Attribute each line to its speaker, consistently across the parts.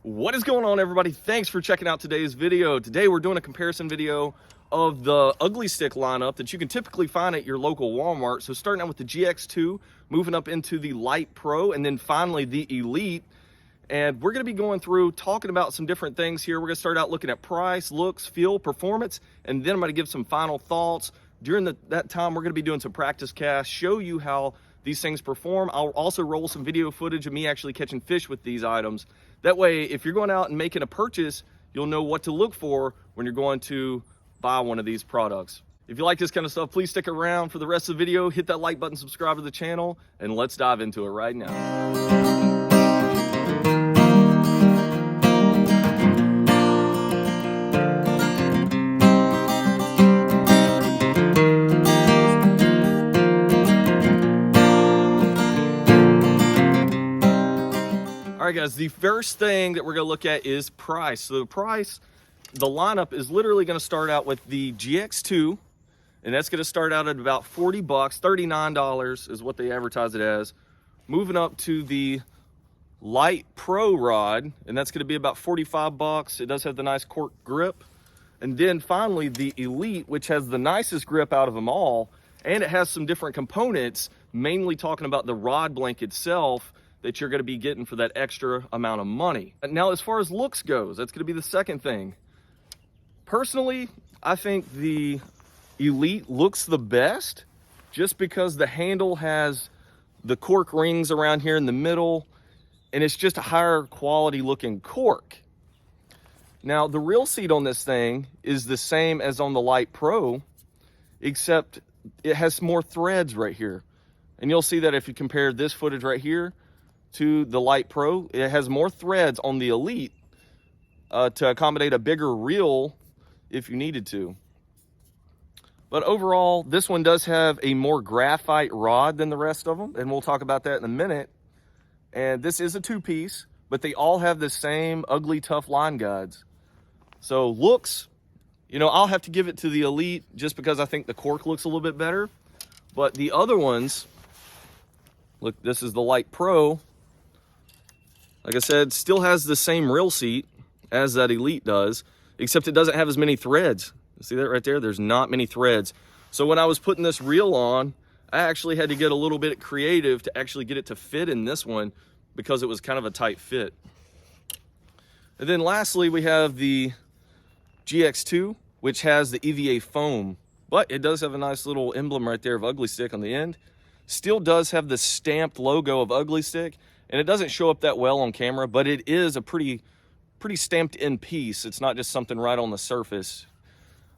Speaker 1: What is going on, everybody? Thanks for checking out today's video. Today we're doing a comparison video of the Ugly Stick lineup that you can typically find at your local Walmart. So starting out with the GX2, moving up into the Lite Pro, and then finally the Elite. And we're going to be going through talking about some different things here. We're going to start out looking at price, looks, feel, performance, and then I'm going to give some final thoughts. During that time, we're going to be doing some practice casts, show you how these things perform. I'll also roll some video footage of me actually catching fish with these items. That way, if you're going out and making a purchase, you'll know what to look for when you're going to buy one of these products. If you like this kind of stuff, please stick around for the rest of the video. Hit that like button, subscribe to the channel, and let's dive into it right now. All right, guys, the first thing that we're going to look at is price. So the lineup is literally going to start out with the GX2, and that's going to start out at about 40 bucks, $39 is what they advertise it as. Moving up to the Lite Pro rod, and that's going to be about 45 bucks. It does have the nice cork grip. And then finally the Elite, which has the nicest grip out of them all, and it has some different components, mainly talking about the rod blank itself, that you're going to be getting for that extra amount of money. Now, as far as looks goes, that's going to be the second thing. Personally, I think the Elite looks the best just because the handle has the cork rings around here in the middle, and it's just a higher quality looking cork. Now, the reel seat on this thing is the same as on the Lite Pro, except it has more threads right here. And you'll see that if you compare this footage right here to the Lite Pro, it has more threads on the Elite to accommodate a bigger reel if you needed to. But overall, this one does have a more graphite rod than the rest of them, and we'll talk about that in a minute. And this is a two-piece, but they all have the same ugly tough line guides. So looks, I'll have to give it to the Elite just because I think the cork looks a little bit better. But the other ones, look, this is the Lite Pro. Like I said, still has the same reel seat as that Elite does, except it doesn't have as many threads. See that right there? There's not many threads. So when I was putting this reel on, I actually had to get a little bit creative to actually get it to fit in this one because it was kind of a tight fit. And then lastly, we have the GX2, which has the EVA foam, but it does have a nice little emblem right there of Ugly Stick on the end. Still does have the stamped logo of Ugly Stick, and it doesn't show up that well on camera, but it is a pretty stamped in piece. It's not just something right on the surface.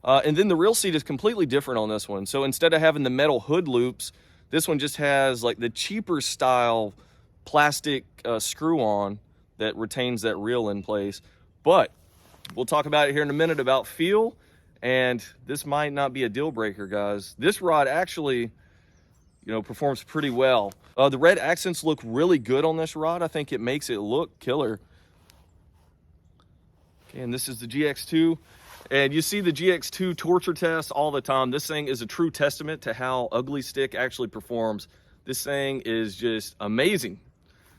Speaker 1: And then the reel seat is completely different on this one. So instead of having the metal hood loops, this one just has like the cheaper style plastic screw on that retains that reel in place. But we'll talk about it here in a minute about feel, and this might not be a deal breaker, guys. This rod actually, performs pretty well. The red accents look really good on this rod. I think it makes it look killer. Okay, and this is the GX2. And you see the GX2 torture test all the time. This thing is a true testament to how Ugly Stick actually performs. This thing is just amazing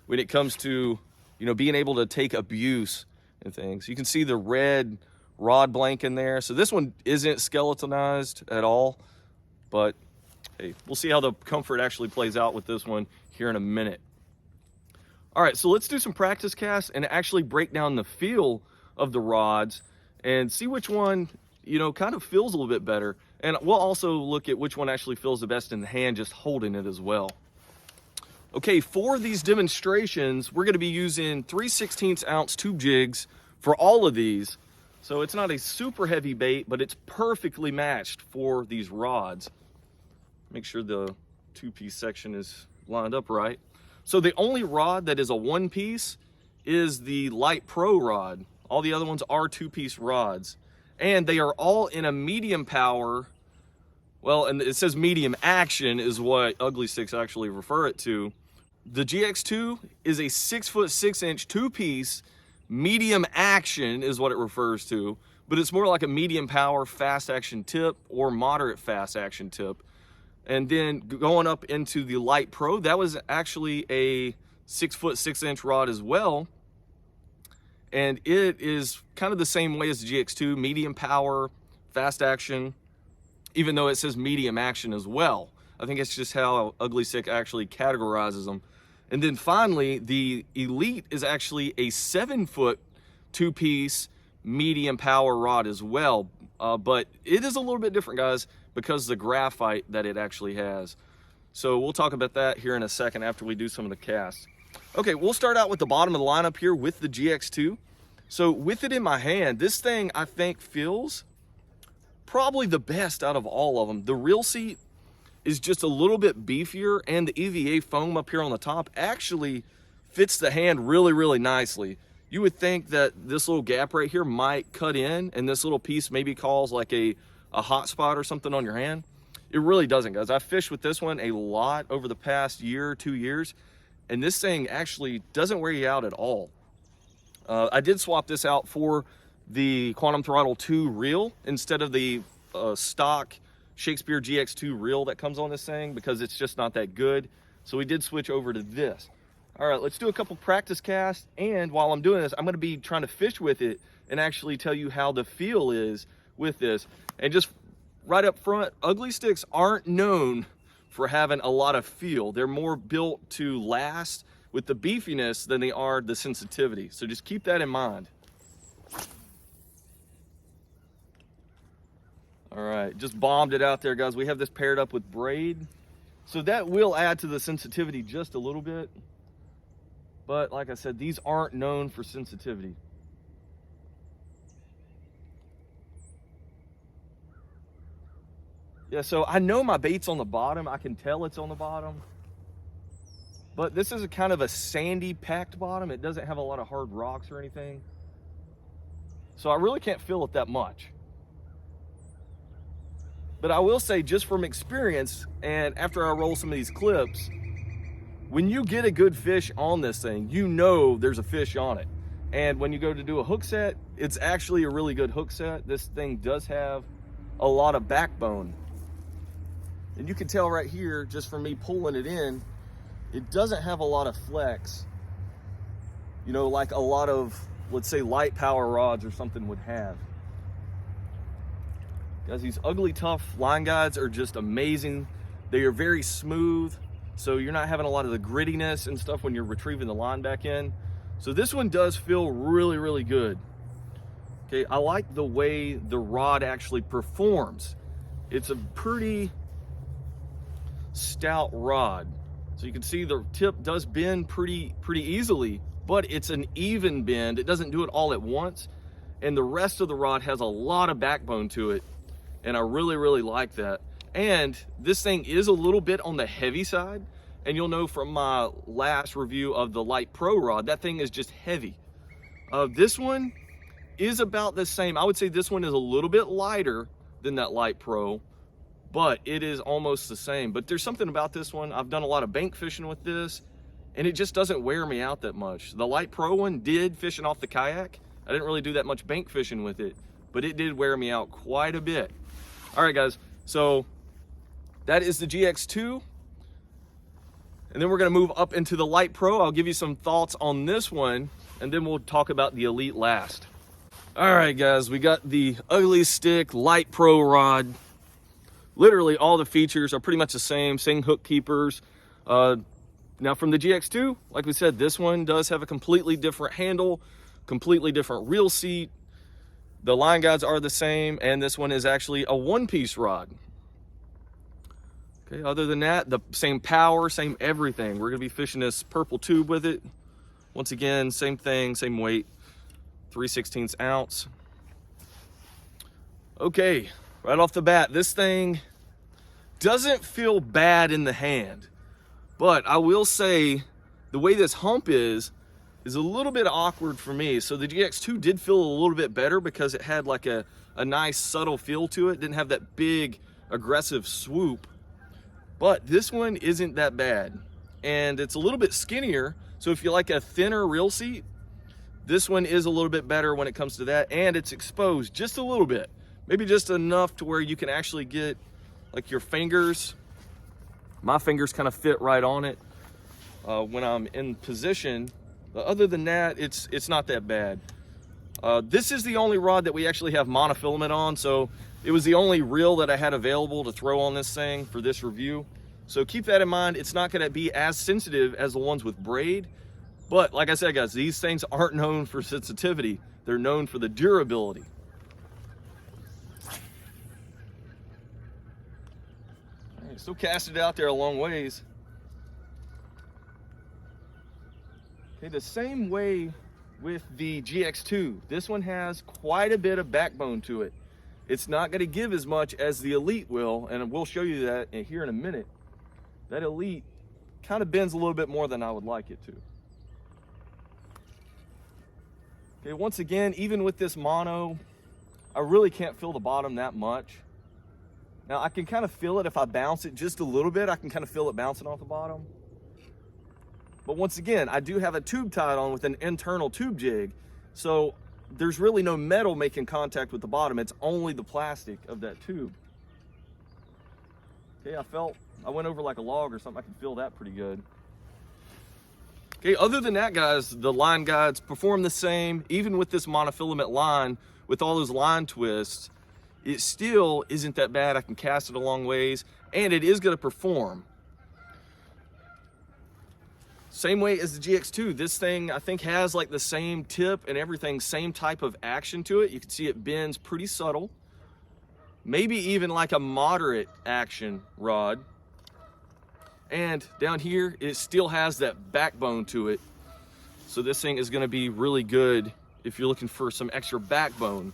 Speaker 1: when it comes to, being able to take abuse and things. You can see the red rod blank in there. So this one isn't skeletonized at all, but hey, we'll see how the comfort actually plays out with this one here in a minute. All right, so let's do some practice casts and actually break down the feel of the rods and see which one, kind of feels a little bit better. And we'll also look at which one actually feels the best in the hand, just holding it as well. Okay, for these demonstrations, we're gonna be using 3/16 ounce tube jigs for all of these. So it's not a super heavy bait, but it's perfectly matched for these rods. Make sure the two-piece section is lined up right. So the only rod that is a one-piece is the Lite Pro rod. All the other ones are two-piece rods. And they are all in a medium power. Well, and it says medium action is what Ugly Sticks actually refer it to. The GX2 is a 6'6" two-piece. Medium action is what it refers to, but it's more like a medium power fast action tip or moderate fast action tip. And then going up into the Lite Pro, that was actually a 6'6" rod as well. And it is kind of the same way as the GX2, medium power, fast action, even though it says medium action as well. I think it's just how Ugly Stick actually categorizes them. And then finally, the Elite is actually a 7-foot 2-piece medium power rod as well. But it is a little bit different, guys, because of the graphite that it actually has. So we'll talk about that here in a second after we do some of the casts. Okay, we'll start out with the bottom of the lineup here with the GX2. So with it in my hand, this thing I think feels probably the best out of all of them. The reel seat is just a little bit beefier, and the EVA foam up here on the top actually fits the hand really, really nicely. You would think that this little gap right here might cut in, and this little piece maybe cause like a hot spot or something on your hand. It really doesn't, guys. I've fished with this one a lot over the past year, 2 years, and this thing actually doesn't wear you out at all. I did swap this out for the Quantum Throttle 2 reel instead of the stock Shakespeare GX2 reel that comes on this thing, because it's just not that good. So we did switch over to this. All right, let's do a couple practice casts, and while I'm doing this, I'm going to be trying to fish with it and actually tell you how the feel is with this. And just right up front, Ugly Sticks aren't known for having a lot of feel. They're more built to last with the beefiness than they are the sensitivity. So just keep that in mind. All right, just bombed it out there, guys. We have this paired up with braid. So that will add to the sensitivity just a little bit. But like I said, these aren't known for sensitivity. Yeah, so I know my bait's on the bottom. I can tell it's on the bottom. But this is a kind of a sandy, packed bottom. It doesn't have a lot of hard rocks or anything. So I really can't feel it that much. But I will say, just from experience, and after I roll some of these clips, when you get a good fish on this thing, you know there's a fish on it. And when you go to do a hook set, it's actually a really good hook set. This thing does have a lot of backbone. And you can tell right here, just from me pulling it in, it doesn't have a lot of flex, you know, like a lot of, let's say, light power rods or something would have. Guys, these Ugly Tough line guides are just amazing. They are very smooth, so you're not having a lot of the grittiness and stuff when you're retrieving the line back in. So this one does feel really, really good. Okay, I like the way the rod actually performs. It's a pretty stout rod. So you can see the tip does bend pretty easily, but it's an even bend. It doesn't do it all at once. And the rest of the rod has a lot of backbone to it. And I really, really like that. And this thing is a little bit on the heavy side. And you'll know from my last review of the Lite Pro rod, that thing is just heavy. This one is about the same. I would say this one is a little bit lighter than that Lite Pro, but it is almost the same. But there's something about this one. I've done a lot of bank fishing with this, and it just doesn't wear me out that much. The Lite Pro one did fishing off the kayak. I didn't really do that much bank fishing with it, but it did wear me out quite a bit. All right, guys, so that is the GX2. And then we're gonna move up into the Lite Pro. I'll give you some thoughts on this one, and then we'll talk about the Elite last. All right, guys, we got the Ugly Stick Lite Pro rod. Literally all the features are pretty much the same hook keepers. Now from the GX2, like we said, this one does have a completely different handle, completely different reel seat. The line guides are the same, and this one is actually a one-piece rod. Okay, other than that, the same power, same everything. We're gonna be fishing this purple tube with it. Once again, same thing, same weight, 3/16 ounce. Okay, right off the bat, this thing doesn't feel bad in the hand, but I will say the way this hump is a little bit awkward for me. So the GX2 did feel a little bit better because it had like a nice subtle feel to it. Didn't have that big aggressive swoop, but this one isn't that bad. And it's a little bit skinnier. So if you like a thinner reel seat, this one is a little bit better when it comes to that. And it's exposed just a little bit, maybe just enough to where you can actually get like your fingers. My fingers kind of fit right on it when I'm in position. But other than that, it's not that bad. This is the only rod that we actually have monofilament on, so it was the only reel that I had available to throw on this thing for this review. So keep that in mind. It's not going to be as sensitive as the ones with braid, but like I said, guys, these things aren't known for sensitivity. They're known for the durability. All right, still casted out there a long ways. Okay, the same way with the GX2. This one has quite a bit of backbone to it. It's not going to give as much as the Elite will, and we'll show you that here in a minute. That Elite kind of bends a little bit more than I would like it to. Okay, once again, even with this mono, I really can't feel the bottom that much. Now I can kind of feel it if I bounce it just a little bit. I can kind of feel it bouncing off the bottom. But once again, I do have a tube tied on with an internal tube jig. So there's really no metal making contact with the bottom. It's only the plastic of that tube. Okay, I went over like a log or something. I can feel that pretty good. Okay, other than that, guys, the line guides perform the same. Even with this monofilament line, with all those line twists, it still isn't that bad. I can cast it a long ways, and it is going to perform. Same way as the GX2, this thing I think has like the same tip and everything, same type of action to it. You can see it bends pretty subtle, maybe even like a moderate action rod. And down here, it still has that backbone to it. So this thing is gonna be really good if you're looking for some extra backbone.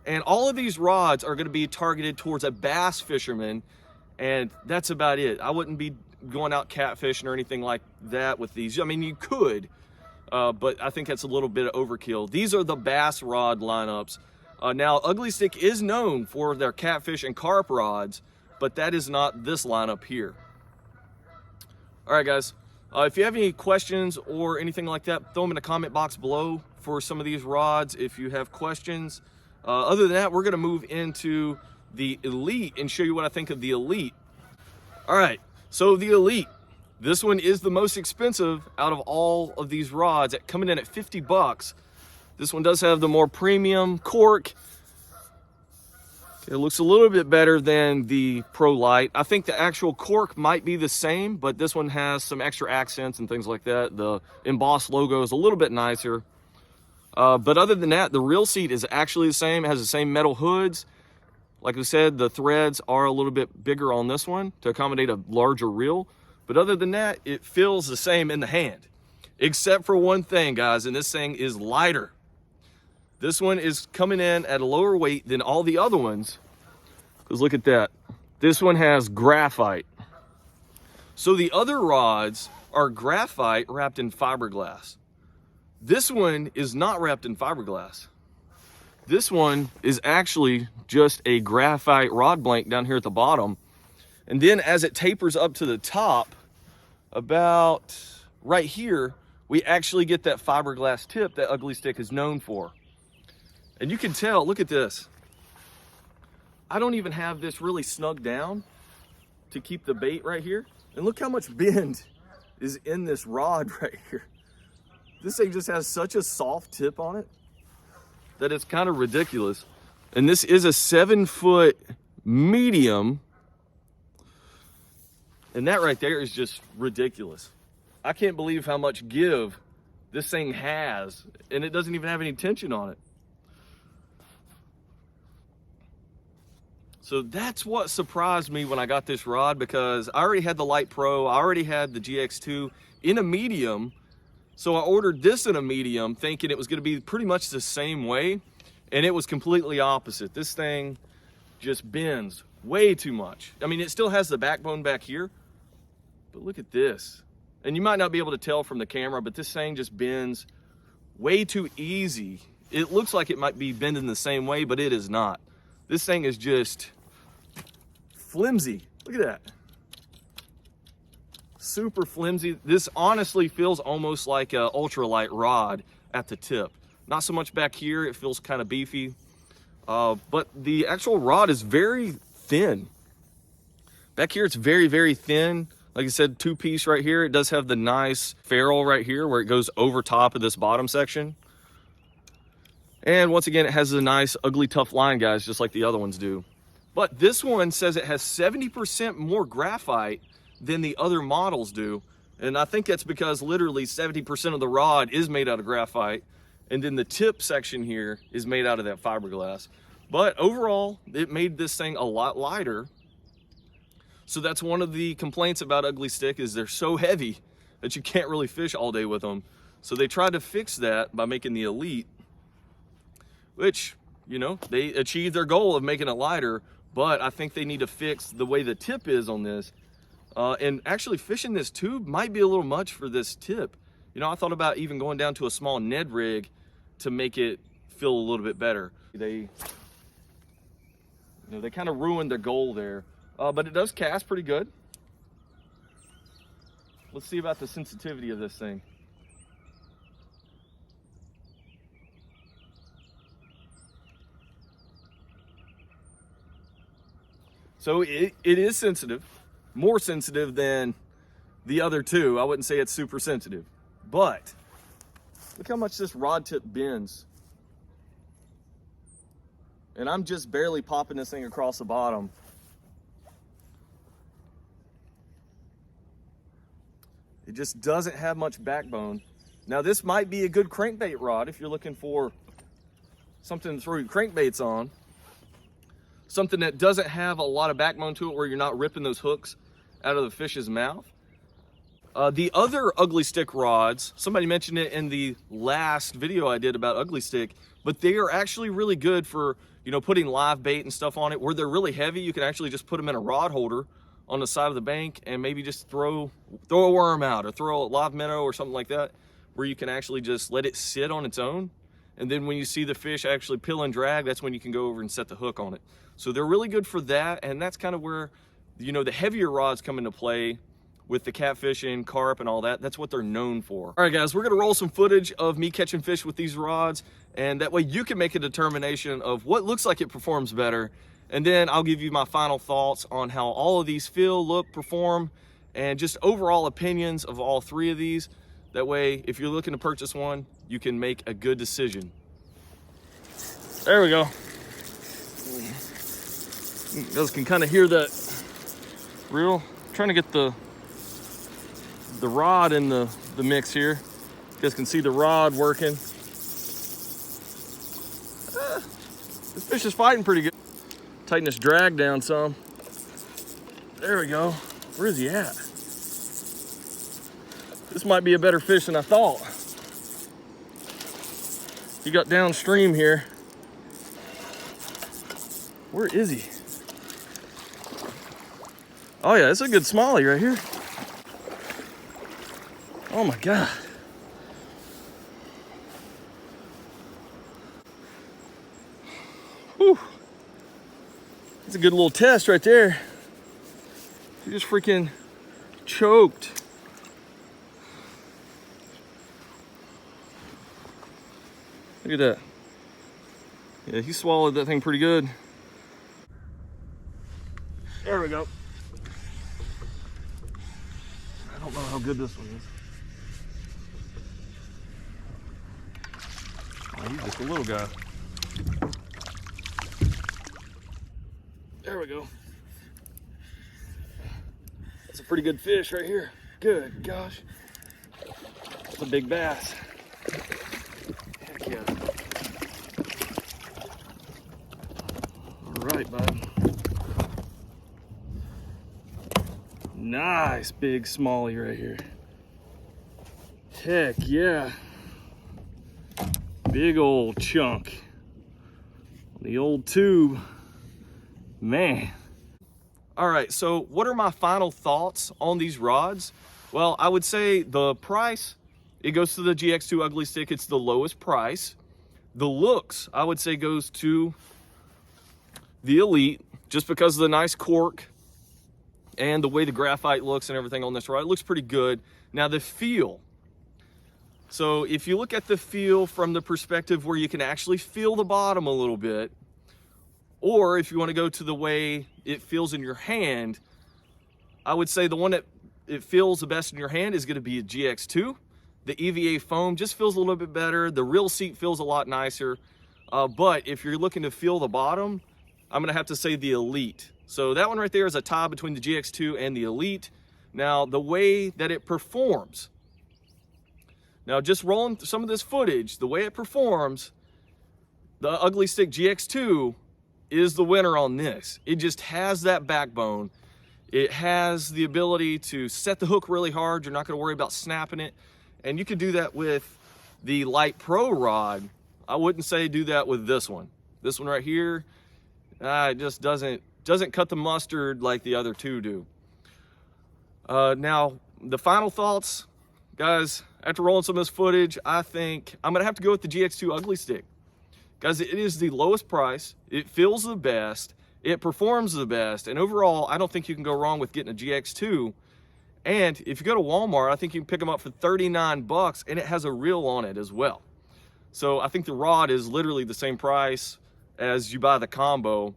Speaker 1: And all of these rods are gonna be targeted towards a bass fisherman, and that's about it. I wouldn't be going out catfishing or anything like that with these. I mean, you could, but I think that's a little bit of overkill. These are the bass rod lineups. Now, Ugly Stick is known for their catfish and carp rods, but that is not this lineup here. All right, guys, if you have any questions or anything like that, throw them in the comment box below for some of these rods if you have questions. Other than that, we're gonna move into the Elite and show you what I think of the Elite. All right. So the Elite, this one is the most expensive out of all of these rods, coming in at 50 bucks. This one does have the more premium cork. It looks a little bit better than the Pro Lite. I think the actual cork might be the same, but this one has some extra accents and things like that. The embossed logo is a little bit nicer. But other than that, the reel seat is actually the same. It has the same metal hoods. Like I said, the threads are a little bit bigger on this one to accommodate a larger reel. But other than that, it feels the same in the hand. Except for one thing, guys, and this thing is lighter. This one is coming in at a lower weight than all the other ones. Because look at that. This one has graphite. So the other rods are graphite wrapped in fiberglass. This one is not wrapped in fiberglass. This one is actually just a graphite rod blank down here at the bottom. And then as it tapers up to the top, about right here, we actually get that fiberglass tip that Ugly Stick is known for. And you can tell, look at this. I don't even have this really snug down to keep the bait right here. And look how much bend is in this rod right here. This thing just has such a soft tip on it that it's kind of ridiculous. And this is a 7-foot medium. And that right there is just ridiculous. I can't believe how much give this thing has, and it doesn't even have any tension on it. So that's what surprised me when I got this rod, because I already had the Lite Pro, I already had the GX2 in a medium. So I ordered this in a medium thinking it was gonna be pretty much the same way, and it was completely opposite. This thing just bends way too much. I mean, it still has the backbone back here, but look at this. And you might not be able to tell from the camera, but this thing just bends way too easy. It looks like it might be bending the same way, but it is not. This thing is just flimsy. Look at that. Super flimsy. This honestly feels almost like an ultralight rod at the tip. Not so much back here, it feels kind of beefy. But the actual rod is very thin. Back here it's very, very thin. Like I said, 2-piece right here. It does have the nice ferrule right here where it goes over top of this bottom section. And once again, it has a nice, ugly, tough line, guys, just like the other ones do. But this one says it has 70% more graphite than the other models do. And I think that's because literally 70% of the rod is made out of graphite. And then the tip section here is made out of that fiberglass. But overall, it made this thing a lot lighter. So that's one of the complaints about Ugly Stick, is they're so heavy that you can't really fish all day with them. So they tried to fix that by making the Elite, which, you know, they achieved their goal of making it lighter, but I think they need to fix the way the tip is on this. And actually fishing this tube might be a little much for this tip. You know, I thought about even going down to a small Ned rig to make it feel a little bit better. They kind of ruined their goal there, but it does cast pretty good. Let's see about the sensitivity of this thing. So it is sensitive, more sensitive than the other two. I wouldn't say it's super sensitive, but look how much this rod tip bends. And I'm just barely popping this thing across the bottom. It just doesn't have much backbone. Now this might be a good crankbait rod if you're looking for something to throw your crankbaits on. Something that doesn't have a lot of backbone to it, where you're not ripping those hooks out of the fish's mouth. The other Ugly Stick rods, somebody mentioned it in the last video I did about Ugly Stick, but they are actually really good for, you know, putting live bait and stuff on it. Where they're really heavy, you can actually just put them in a rod holder on the side of the bank and maybe just throw a worm out or throw a live minnow or something like that, where you can actually just let it sit on its own. And then when you see the fish actually peel and drag, that's when you can go over and set the hook on it. So they're really good for that. And that's kind of where, you know, the heavier rods come into play with the catfishing, carp and all that. That's what they're known for. All right, guys, we're gonna roll some footage of me catching fish with these rods. And that way you can make a determination of what looks like it performs better. And then I'll give you my final thoughts on how all of these feel, look, perform, and just overall opinions of all three of these. That way, if you're looking to purchase one, you can make a good decision. There we go. You guys can kind of hear that reel. I'm trying to get the rod in the mix here. You guys can see the rod working. This fish is fighting pretty good. Tighten this drag down some. There we go. Where is he at? This might be a better fish than I thought. He got downstream here. Where is he? Oh yeah, it's a good smallie right here. Oh my God. Whew. That's a good little test right there. He just freaking choked. Look at that. Yeah, he swallowed that thing pretty good. There we go. I don't know how good this one is. Oh, he's just a little guy. There we go. That's a pretty good fish right here. Good gosh. That's a big bass. Heck yeah. All right, bud. Nice big smallie right here. Heck yeah. Big old chunk. The old tube. Man. All right, so what are my final thoughts on these rods? Well, I would say the price, it goes to the GX2 Ugly Stick. It's the lowest price. The looks, I would say, goes to the Elite, just because of the nice cork and the way the graphite looks and everything on this rod. It looks pretty good. Now the feel. So if you look at the feel from the perspective where you can actually feel the bottom a little bit, or if you want to go to the way it feels in your hand, I would say the one that it feels the best in your hand is going to be a GX2. The EVA foam just feels a little bit better. The reel seat feels a lot nicer. But if you're looking to feel the bottom, I'm gonna have to say the Elite. So that one right there is a tie between the GX2 and the Elite. Now, the way that it performs, now just rolling through some of this footage, the way it performs, the Ugly Stick GX2 is the winner on this. It just has that backbone. It has the ability to set the hook really hard. You're not gonna worry about snapping it. And you can do that with the Lite Pro rod. I wouldn't say do that with this one. This one right here, it just doesn't cut the mustard like the other two do. Now, the final thoughts, guys, after rolling some of this footage, I think I'm gonna have to go with the GX2 Ugly Stick. Guys, it is the lowest price, it feels the best, it performs the best, and overall, I don't think you can go wrong with getting a GX2. And if you go to Walmart, I think you can pick them up for 39 bucks, and it has a reel on it as well. So I think the rod is literally the same price as you buy the combo.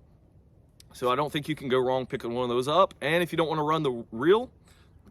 Speaker 1: So I don't think you can go wrong picking one of those up. And if you don't want to run the reel,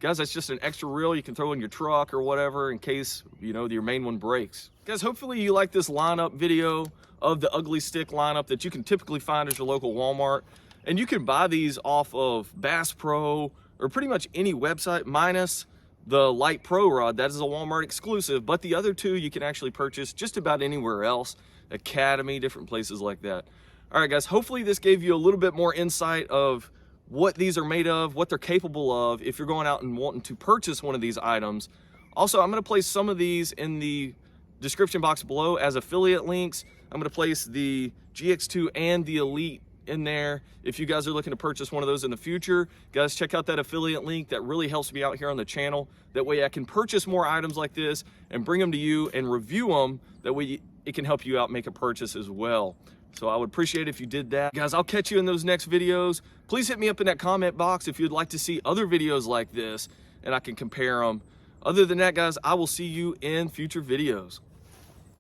Speaker 1: guys, that's just an extra reel you can throw in your truck or whatever in case, you know, your main one breaks. Guys, hopefully you like this lineup video of the Ugly Stick lineup that you can typically find at your local Walmart. And you can buy these off of Bass Pro or pretty much any website, minus the Lite Pro rod. That is a Walmart exclusive, but the other two you can actually purchase just about anywhere else, Academy, different places like that. All right, guys, hopefully this gave you a little bit more insight of what these are made of, what they're capable of if you're going out and wanting to purchase one of these items. Also, I'm gonna place some of these in the description box below as affiliate links. I'm gonna place the GX2 and the Elite in there if you guys are looking to purchase one of those in the future. Guys, check out that affiliate link. That really helps me out here on the channel. That way I can purchase more items like this and bring them to you and review them. That way it can help you out make a purchase as well. So I would appreciate it if you did that. Guys, I'll catch you in those next videos. Please hit me up in that comment box if you'd like to see other videos like this and I can compare them. Other than that, guys, I will see you in future videos.